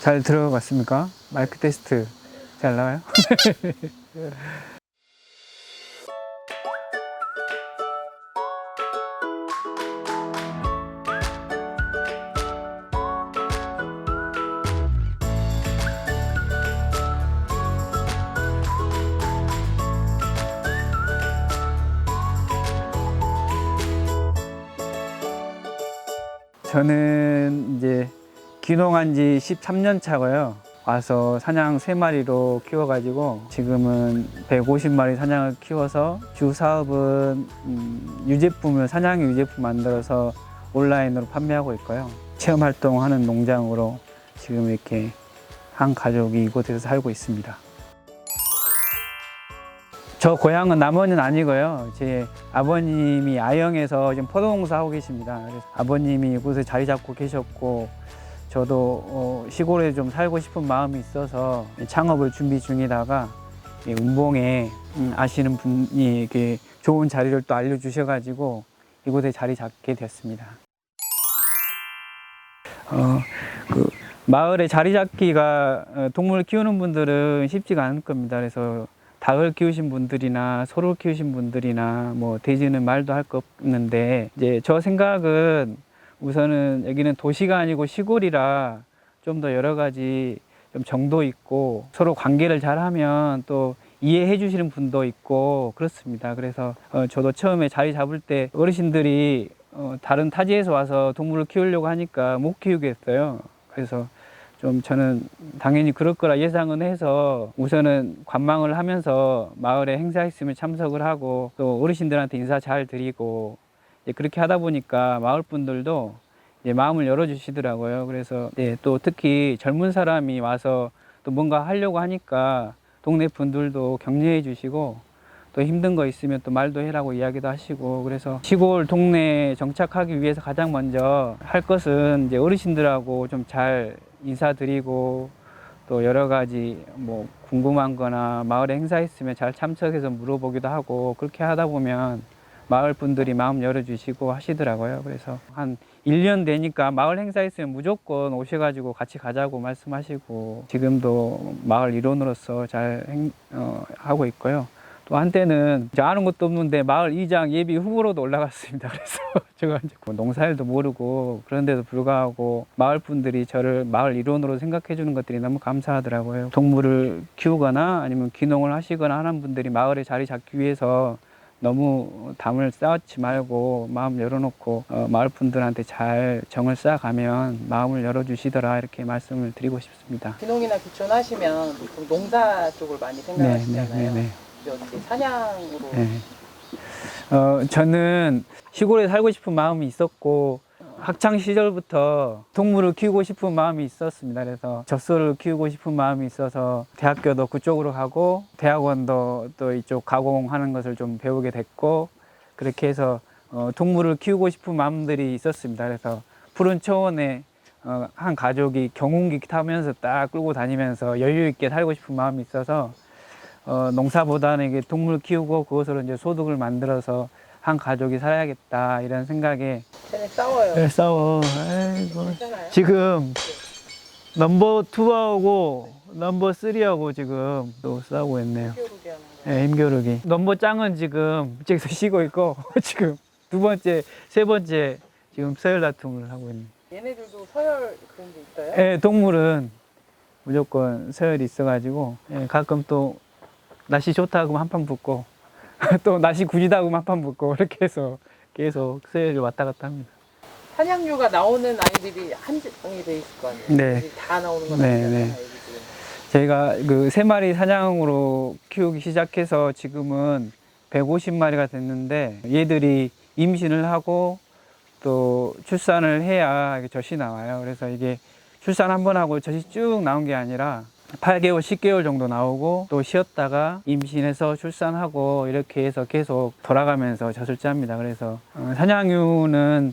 잘 들어봤습니까? 마이크 테스트 잘 나와요? 저는 이제 귀농한 지 13년 차고요. 와서 사냥 3마리로 키워가지고 지금은 150마리 사냥을 키워서 주 사업은 유제품을 사냥 유제품 만들어서 온라인으로 판매하고 있고요. 체험 활동하는 농장으로 지금 이렇게 한 가족이 이곳에서 살고 있습니다. 저 고향은 남원은 아니고요. 제 아버님이 아영에서 지금 포도농사 하고 계십니다. 그래서 아버님이 이곳에 자리 잡고 계셨고 저도 시골에 좀 살고 싶은 마음이 있어서 창업을 준비 중이다가 운봉에 아시는 분이 이렇게 좋은 자리를 또 알려주셔가지고 이곳에 자리 잡게 됐습니다. 마을에 자리 잡기가 동물 키우는 분들은 쉽지가 않을 겁니다. 그래서 닭을 키우신 분들이나 소를 키우신 분들이나 뭐 돼지는 말도 할 거 없는데 이제 저 생각은 우선은 여기는 도시가 아니고 시골이라 좀 더 여러 가지 좀 정도 있고 서로 관계를 잘하면 또 이해해 주시는 분도 있고 그렇습니다. 그래서 저도 처음에 자리 잡을 때 어르신들이 다른 타지에서 와서 동물을 키우려고 하니까 못 키우겠어요. 그래서 좀 저는 당연히 그럴 거라 예상은 해서 우선은 관망을 하면서 마을에 행사 있으면 참석을 하고 또 어르신들한테 인사 잘 드리고 그렇게 하다 보니까 마을 분들도 이제 마음을 열어주시더라고요. 그래서 또 특히 젊은 사람이 와서 또 뭔가 하려고 하니까 동네 분들도 격려해 주시고 또 힘든 거 있으면 또 말도 해라고 이야기도 하시고 그래서 시골 동네에 정착하기 위해서 가장 먼저 할 것은 이제 어르신들하고 좀 잘 인사드리고 또 여러 가지 뭐 궁금한 거나 마을에 행사 있으면 잘 참석해서 물어보기도 하고 그렇게 하다 보면 마을 분들이 마음 열어주시고 하시더라고요. 그래서 한 1년 되니까 마을 행사 있으면 무조건 오셔가지고 같이 가자고 말씀하시고 지금도 마을 일원으로서 잘 하고 있고요. 또 한때는 아는 것도 없는데 마을 이장 예비 후보로도 올라갔습니다. 그래서 제가 이제 농사일도 모르고 그런데도 불구하고 마을 분들이 저를 마을 일원으로 생각해 주는 것들이 너무 감사하더라고요. 동물을 키우거나 아니면 귀농을 하시거나 하는 분들이 마을에 자리 잡기 위해서 너무 담을 쌓지 말고 마음 열어놓고 마을 분들한테 잘 정을 쌓아가면 마음을 열어주시더라 이렇게 말씀을 드리고 싶습니다. 귀농이나 귀촌하시면 보통 농사 쪽을 많이 생각하시잖아요. 네. 이제 사냥으로. 네. 저는 시골에 살고 싶은 마음이 있었고 학창 시절부터 동물을 키우고 싶은 마음이 있었습니다. 그래서 젖소를 키우고 싶은 마음이 있어서 대학교도 그쪽으로 가고 대학원도 또 이쪽 가공하는 것을 좀 배우게 됐고 그렇게 해서 동물을 키우고 싶은 마음들이 있었습니다. 그래서 푸른 초원에 한 가족이 경운기 타면서 딱 끌고 다니면서 여유 있게 살고 싶은 마음이 있어서 농사보다는 이게 동물 키우고 그것으로 이제 소득을 만들어서 한 가족이 살아야겠다 이런 생각에 쟤네 싸워요. 네, 싸워. 아이고. 지금 넘버 2하고 넘버 3하고 지금 또 싸우고 있네요. 힘겨루기 하는 거. 네, 힘겨루기. 넘버 짱은 지금 저기서 쉬고 있고 지금 2번째, 3번째 지금 서열 다툼을 하고 있네요. 얘네들도 서열 그런 게 있어요? 네, 동물은 무조건 서열이 있어가지고 가끔 또 날씨 좋다 그러면 한판 붙고 또 날씨 구리다 그러면 한판 붙고 이렇게 해서 계속 서열이 왔다 갔다 합니다. 사냥류가 나오는 아이들이 한정이 돼 있을 거 아니에요? 네. 애들이 다 나오는 건 네, 아니잖아요. 네. 아이들이. 저희가 그 3마리 사냥으로 키우기 시작해서 지금은 150마리가 됐는데 얘들이 임신을 하고 또 출산을 해야 젖이 나와요. 그래서 이게 출산 한 번 하고 젖이 쭉 나온 게 아니라 8개월, 10개월 정도 나오고 또 쉬었다가 임신해서 출산하고 이렇게 해서 계속 돌아가면서 젖을 짭니다. 그래서 사냥류는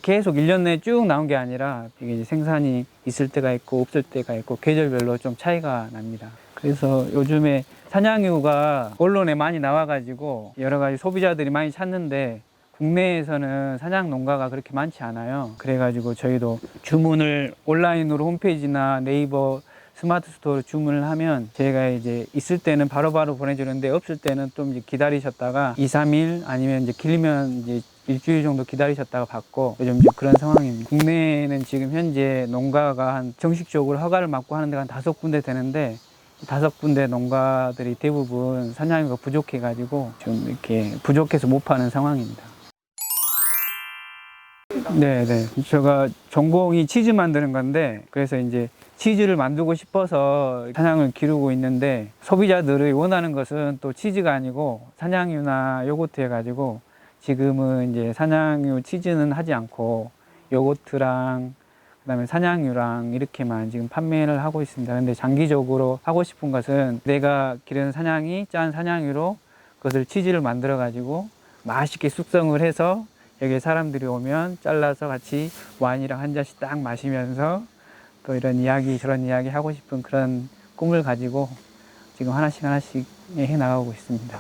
계속 1년 내에 쭉 나온 게 아니라 이게 생산이 있을 때가 있고 없을 때가 있고 계절별로 좀 차이가 납니다. 그래서 요즘에 사냥류가 언론에 많이 나와가지고 여러 가지 소비자들이 많이 찾는데 국내에서는 사냥 농가가 그렇게 많지 않아요. 그래가지고 저희도 주문을 온라인으로 홈페이지나 네이버 스마트 스토어로 주문을 하면 저희가 이제 있을 때는 바로바로 보내주는데 없을 때는 좀 이제 기다리셨다가 2, 3일 아니면 이제 길면 이제 일주일 정도 기다리셨다가 받고 요즘 이제 그런 상황입니다. 국내에는 지금 현재 농가가 한 정식적으로 허가를 받고 하는 데가 한 5군데 되는데 5군데 농가들이 대부분 사냥류가 부족해가지고 좀 이렇게 부족해서 못 파는 상황입니다. 네네. 제가 전공이 치즈 만드는 건데 그래서 이제 치즈를 만들고 싶어서 사냥을 기르고 있는데 소비자들이 원하는 것은 또 치즈가 아니고 사냥류나 요거트 해가지고 지금은 이제 사냥류 치즈는 하지 않고 요거트랑 그다음에 사냥류랑 이렇게만 지금 판매를 하고 있습니다. 근데 장기적으로 하고 싶은 것은 내가 기르는 사냥이 짠 사냥류로 그것을 치즈를 만들어 가지고 맛있게 숙성을 해서 여기 사람들이 오면 잘라서 같이 와인이랑 한 잔씩 딱 마시면서 또 이런 이야기 저런 이야기 하고 싶은 그런 꿈을 가지고 지금 하나씩 해 나가고 있습니다.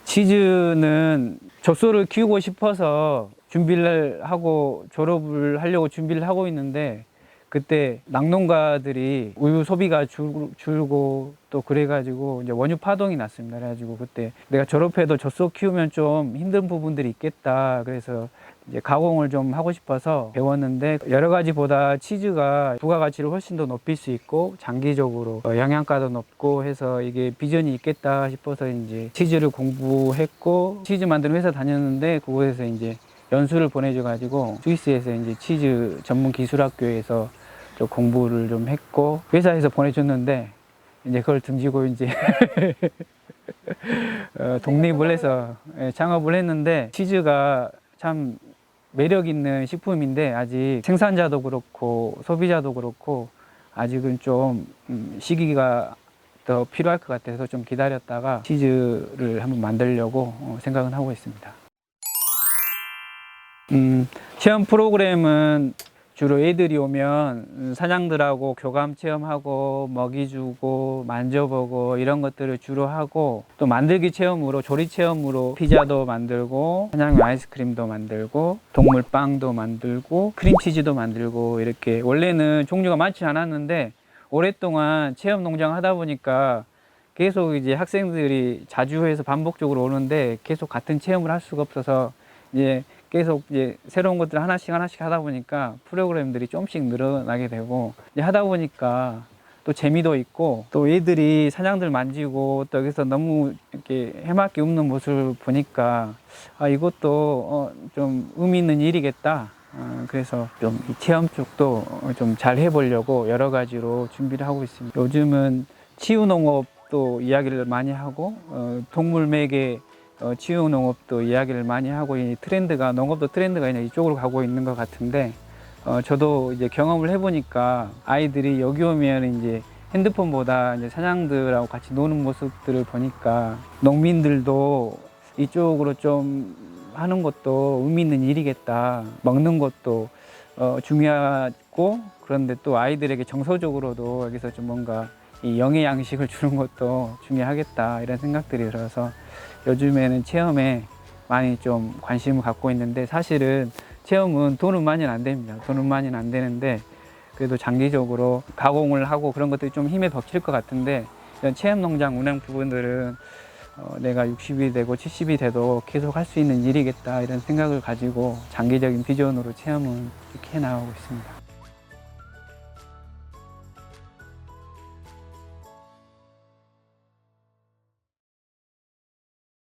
치즈는 젖소를 키우고 싶어서 준비를 하고 졸업을 하려고 준비를 하고 있는데 그때 낙농가들이 우유 소비가 줄고 또 그래가지고 이제 원유 파동이 났습니다. 그래가지고 그때 내가 졸업해도 젖소 키우면 좀 힘든 부분들이 있겠다. 그래서 이제 가공을 좀 하고 싶어서 배웠는데 여러 가지보다 치즈가 부가가치를 훨씬 더 높일 수 있고 장기적으로 영양가도 높고 해서 이게 비전이 있겠다 싶어서 이제 치즈를 공부했고 치즈 만드는 회사 다녔는데 그곳에서 이제 연수를 보내줘 가지고 스위스에서 이제 치즈 전문 기술학교에서 좀 공부를 좀 했고 회사에서 보내줬는데 이제 그걸 등지고 이제 독립을 해서 창업을 했는데 치즈가 참 매력 있는 식품인데 아직 생산자도 그렇고 소비자도 그렇고 아직은 좀 시기가 더 필요할 것 같아서 좀 기다렸다가 치즈를 한번 만들려고 생각은 하고 있습니다. 체험 프로그램은 주로 애들이 오면 사냥들하고 교감 체험하고 먹이 주고 만져보고 이런 것들을 주로 하고 또 만들기 체험으로 조리 체험으로 피자도 만들고 사냥류 아이스크림도 만들고 동물 빵도 만들고 크림치즈도 만들고 이렇게 원래는 종류가 많지 않았는데 오랫동안 체험 농장 하다 보니까 계속 이제 학생들이 자주 해서 반복적으로 오는데 계속 같은 체험을 할 수가 없어서 이제 계속 이제 새로운 것들을 하나씩 하다 보니까 프로그램들이 조금씩 늘어나게 되고 이제 하다 보니까 또 재미도 있고 또 애들이 사냥들 만지고 또 여기서 너무 이렇게 해맑게 웃는 모습을 보니까 아 이것도 좀 의미 있는 일이겠다. 그래서 좀 이 체험 쪽도 좀 잘 해보려고 여러 가지로 준비를 하고 있습니다. 요즘은 치유농업도 이야기를 많이 하고 동물 매개 치유농업도 이야기를 많이 하고 이 트렌드가 농업도 트렌드가 그냥 이쪽으로 가고 있는 것 같은데 저도 이제 경험을 해보니까 아이들이 여기 오면 이제 핸드폰보다 이제 사냥들하고 같이 노는 모습들을 보니까 농민들도 이쪽으로 좀 하는 것도 의미 있는 일이겠다. 먹는 것도 중요하고 그런데 또 아이들에게 정서적으로도 여기서 좀 뭔가 이 영의 양식을 주는 것도 중요하겠다 이런 생각들이 들어서 요즘에는 체험에 많이 좀 관심을 갖고 있는데 사실은 체험은 돈은 많이는 안 됩니다. 돈은 많이는 안 되는데 그래도 장기적으로 가공을 하고 그런 것들이 좀 힘에 벅칠 것 같은데 이런 체험 농장 운영 부분들은 내가 60이 되고 70이 돼도 계속 할 수 있는 일이겠다 이런 생각을 가지고 장기적인 비전으로 체험은 이렇게 해나가고 있습니다.